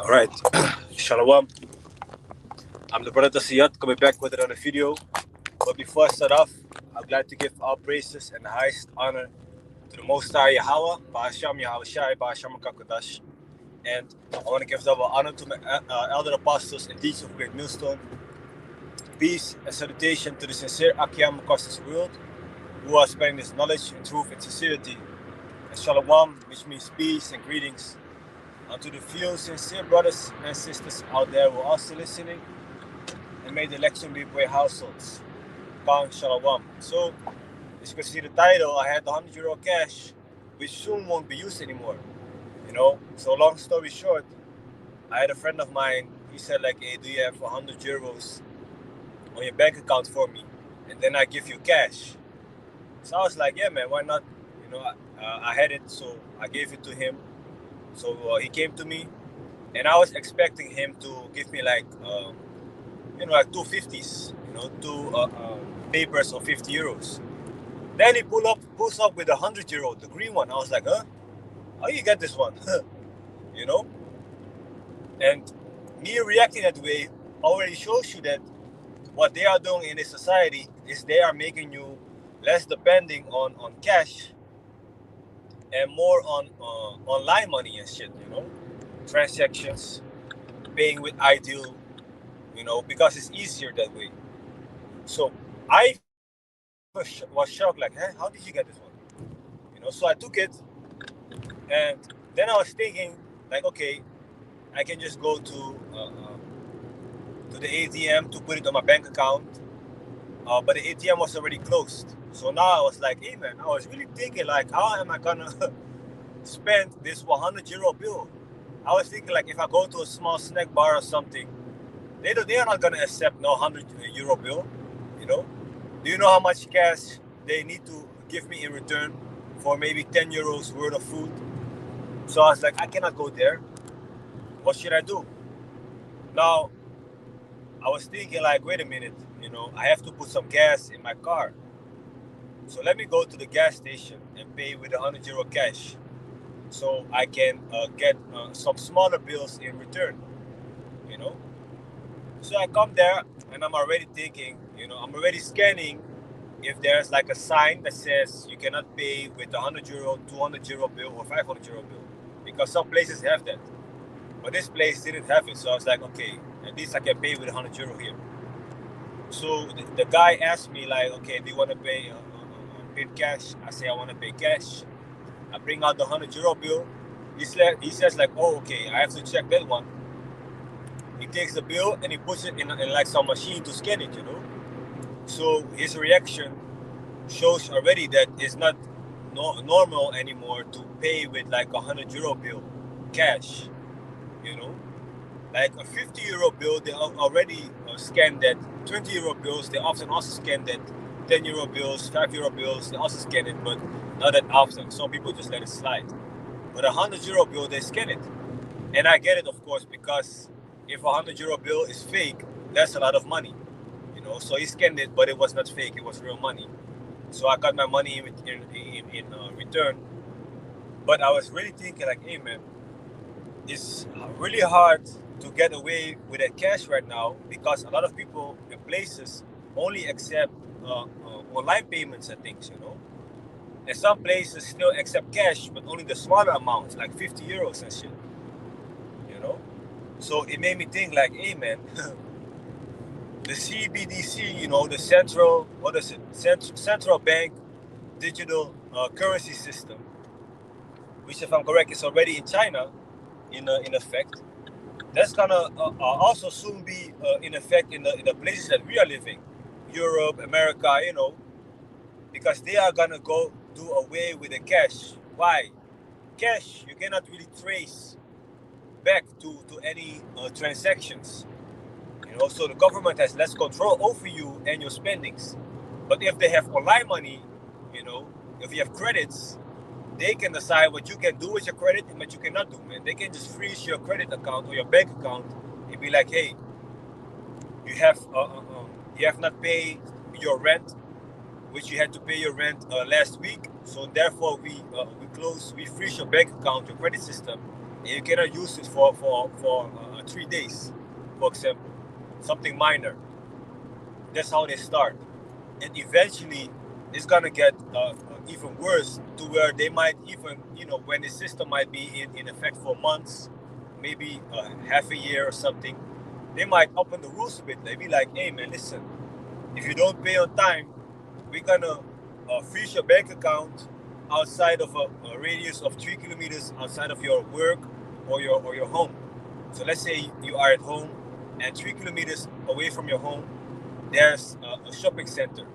All right, Shalom. I'm the brother Siyat coming back with another video. But before I start off, I'm glad to give all praises and the highest honor to the Most High Yahweh, Ba'asham Yahweh Shai, Ba'asham Kakodash. And I want to give double honor to my elder apostles and teachers of Great Millstone. Peace and salutation to the sincere Akyam across this world who are spreading this knowledge and truth and sincerity. And Shalom, which means peace and greetings. To the few sincere brothers and sisters out there who are also listening, and may the election be for your households. Kang Shalom. So, as you can see the title, I had the €100 cash, which soon won't be used anymore. So long story short, I had a friend of mine. He said like, "Hey, do you have €100 on your bank account for me, and then I give you cash?" So I was like, "Yeah, man, why not?" I had it, so I gave it to him. So he came to me, and I was expecting him to give me like like two 50s, two papers of €50. Then he pulls up with €100, the green one. I was like, huh? How you get this one? you know? And me reacting that way already shows you that what they are doing in this society is they are making you less depending on cash and more on online money and shit, transactions, paying with Ideal, because it's easier that way. So I was shocked, like, hey, how did you get this one? So I took it, and then I was thinking, like, okay, I can just go to the ATM to put it on my bank account, but the ATM was already closed. So now I was like, hey man, I was really thinking, like, how am I gonna spend this €100 bill? I was thinking, like, if I go to a small snack bar or something, they are not gonna accept no €100 bill. Do you know how much cash they need to give me in return for maybe €10 worth of food? So I was like, I cannot go there. What should I do? Now, I was thinking, like, wait a minute, I have to put some gas in my car. So let me go to the gas station and pay with €100 cash, so I can get some smaller bills in return. So I come there, and I'm already thinking, I'm already scanning if there's like a sign that says you cannot pay with €100, €200 bill, or €500 bill, because some places have that, but this place didn't have it. So I was like, okay, at least I can pay with €100 here. So the guy asked me, like, okay, do you want to pay in cash? I say I want to pay cash. I bring out the €100 bill. He says like, oh, okay, I have to check that one. He takes the bill and he puts it in like some machine to scan it. So his reaction shows already that it's not normal anymore to pay with like €100 bill cash. Like a €50 bill, they already scan that. €20 bills, they often also scan that. €10 bills, €5 bills, they also scan it, but not that often. Some people just let it slide. But a €100 bill, they scan it. And I get it, of course, because if a €100 bill is fake, that's a lot of money. So he scanned it, but it was not fake, it was real money. So I got my money in return. But I was really thinking, like, hey man, it's really hard to get away with that cash right now, because a lot of people in places only accept online payments and things, and some places still accept cash, but only the smaller amounts, like €50 and shit. So it made me think, like, hey man, the CBDC, the central bank digital currency system, which, if I'm correct, is already in China in effect. That's gonna also soon be in effect in the places that we are living, Europe, America, because they are gonna go do away with the cash. Why? Cash, you cannot really trace back to any transactions. So the government has less control over you and your spendings. But if they have online money, if you have credits, they can decide what you can do with your credit and what you cannot do, man. They can just freeze your credit account or your bank account and be like, hey, you have not paid your rent, which you had to pay your rent last week. So therefore, we freeze your bank account, your credit system, And you cannot use it for 3 days, for example, something minor. That's how they start, and eventually it's gonna get even worse to where they might even, when the system might be in effect for months, maybe half a year or something, they might open the rules a bit. They be like, hey man, listen, if you don't pay on time, we're gonna freeze your bank account outside of a radius of 3 kilometers outside of your work or your home. So let's say you are at home, and 3 kilometers away from your home, there's a shopping center.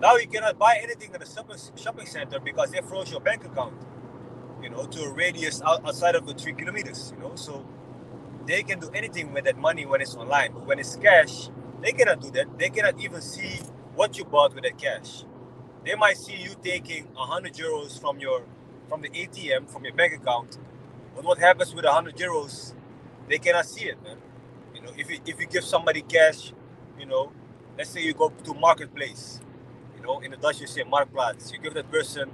Now you cannot buy anything in the shopping center because they froze your bank account, to a radius outside of the 3 kilometers. So they can do anything with that money when it's online. But when it's cash, they cannot do that. They cannot even see what you bought with that cash. They might see you taking 100 euros from the ATM, from your bank account. But what happens with 100 euros? They cannot see it, man. If you give somebody cash, you know, let's say you go to marketplace, in the Dutch you say marktplaats. You give that person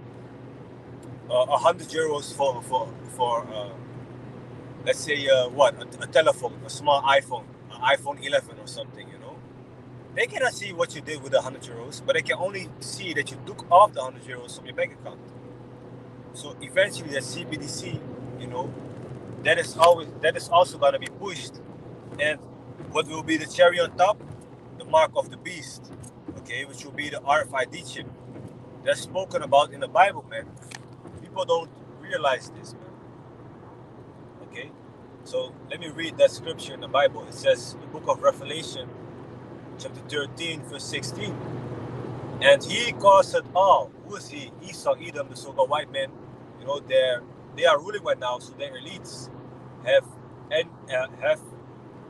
100 euros for let's say a telephone, a small iPhone, an iPhone 11 or something. They cannot see what you did with the 100 euros, but they can only see that you took off the 100 euros from your bank account. So eventually, the CBDC, that is also gonna be pushed, and what will be the cherry on top? The mark of the beast, okay, which will be the RFID chip. That's spoken about in the Bible, man. People don't realize this, man. Okay, so let me read that scripture in the Bible. It says, the book of Revelation, chapter 13, verse 16. And he caused it all. Who is he? Esau, Edom, the so-called white men. They are ruling right now, so their elites have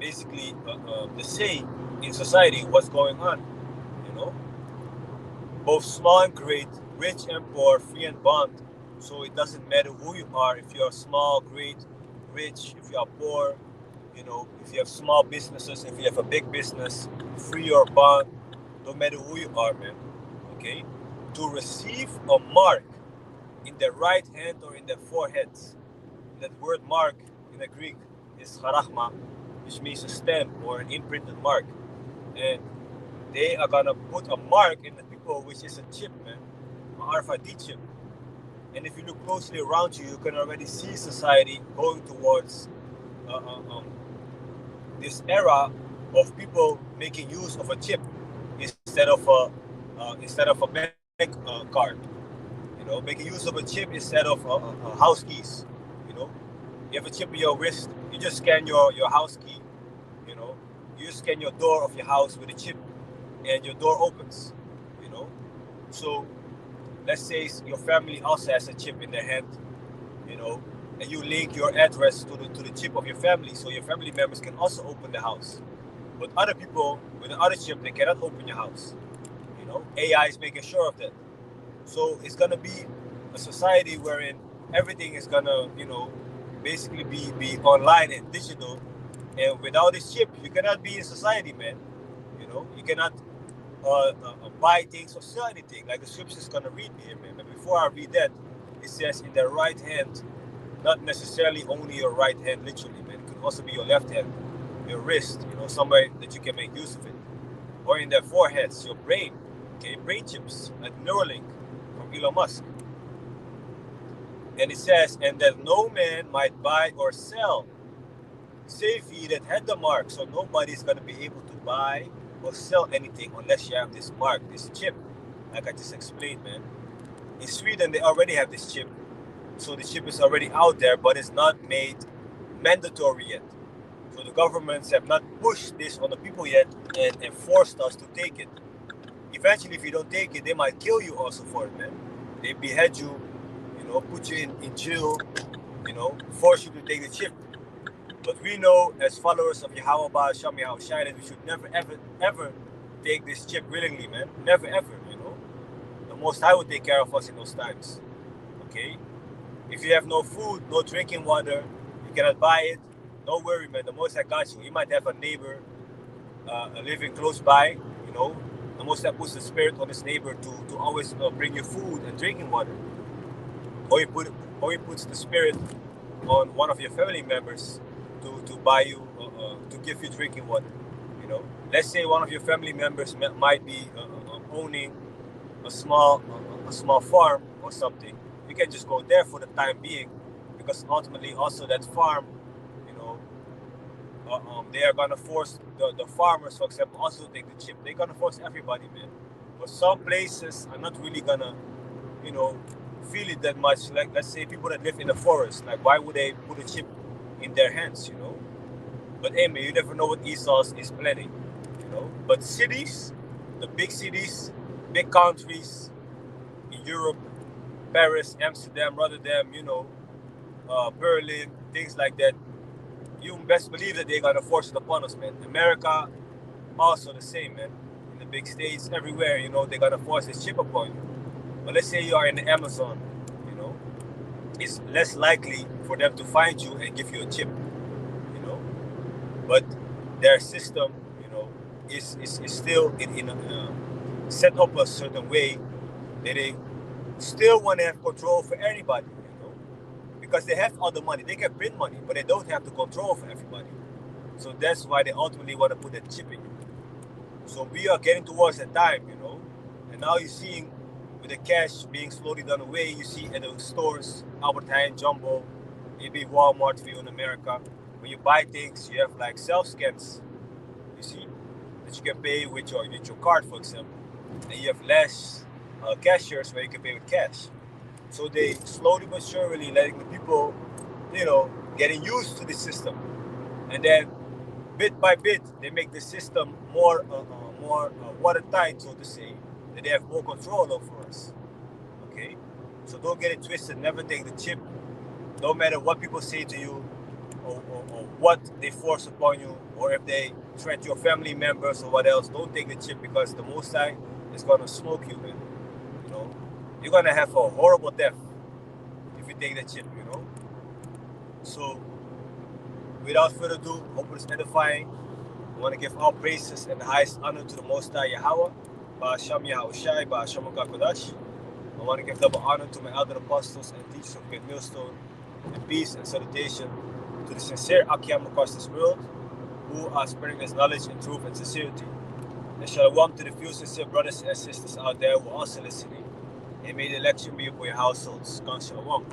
basically the say in society what's going on. Both small and great, rich and poor, free and bond. So it doesn't matter who you are. If you are small, great, rich, if you are poor, if you have small businesses, if you have a big business, free or bond, no matter who you are, man. Okay, to receive a mark in their right hand or in their foreheads. That word mark in the Greek is charachma, which means a stamp or an imprinted mark. And they are gonna put a mark in the people, which is a chip, man, an RFID chip. And if you look closely around you, you can already see society going towards this era of people making use of a chip instead of a bank card. Making use of a chip instead of house keys. You have a chip in your wrist. You just scan your house key. You scan your door of your house with a chip, and your door opens. So let's say your family also has a chip in their hand. And you link your address to the chip of your family, so your family members can also open the house. But other people with another chip, they cannot open your house. AI is making sure of that. So it's gonna be a society wherein everything is gonna, basically be online and digital. And without this chip, you cannot be in society, man. You cannot buy things or sell anything. Like the scripture is gonna read here, man. But before I read that, it says in their right hand, not necessarily only your right hand, literally, man. It could also be your left hand, your wrist, somewhere that you can make use of it. Or in their foreheads, your brain, okay, brain chips, like Neuralink from Elon Musk. And it says, and that no man might buy or sell, save he that had the mark. So nobody's going to be able to buy or sell anything unless you have this mark, this chip, like I just explained, man. In Sweden, they already have this chip. So the chip is already out there, but it's not made mandatory yet. So the governments have not pushed this on the people yet and forced us to take it. Eventually, if you don't take it, they might kill you also for it, man. They behead you, put you in jail, force you to take the chip. But we know, as followers of Yahweh Ba'asham Yahushai, that we should never, ever, ever take this chip willingly, man. Never, ever, The Most High will take care of us in those times, okay? If you have no food, no drinking water, you cannot buy it, don't worry, man. The Most High got you. You might have a neighbor living close by, The Most High puts the spirit on his neighbor to always bring you food and drinking water. Or he puts the spirit on one of your family members to buy you to give you drinking water. You know, let's say one of your family members might be owning a small farm or something. You can just go there for the time being, because ultimately also that farm, you know, they are gonna force the farmers, for example, also to take the chip. They're gonna force everybody, man. But some places are not really gonna, you know, feel it that much. Like, let's say people that live in the forest, like, why would they put a chip in their hands, you know? But hey, man, you never know what Esau is planning, you know? But cities, the big cities, big countries in Europe, Paris, Amsterdam, Rotterdam, you know, Berlin, things like that, you best believe that they're gonna force it upon us, man. America, also the same, man. In the big states, everywhere, you know, they're gonna force this chip upon you. But let's say you are in the Amazon, you know, it's less likely for them to find you and give you a chip, you know. But their system, you know, is still set up a certain way that they still want to have control for everybody, you know, because they have all the money. They can print money, but they don't have the control for everybody. So that's why they ultimately want to put that chip in you. So we are getting towards that time, you know, and now you're seeing with the cash being slowly done away. You see at the stores, Albert Heijn, Jumbo, maybe Walmart for you in America. When you buy things, you have like self scans. You see that you can pay with your card, for example, and you have less cashiers where you can pay with cash. So they slowly but surely letting the people, you know, getting used to the system, and then bit by bit they make the system more watertight, so to say, that they have more control over us. Okay, so don't get it twisted. Never take the chip, no matter what people say to you, or what they force upon you, or if they threat your family members or what else. Don't take the chip, because the Most High is gonna smoke you, man. You know, you're gonna have a horrible death if you take the chip. You know, so without further ado, hope it's edifying. I want to give all praises and the highest honor to the Most High Yahweh, Ba'asham Yahushai, Ba'asham Kodash. I want to give double honor to my elder apostles and teachers of Great Millstone, and peace and salutation to the sincere Akim across this world, who are spreading this knowledge and truth and sincerity. And shalom to the few sincere brothers and sisters out there who are also listening. And may the election be upon your households. God shalom.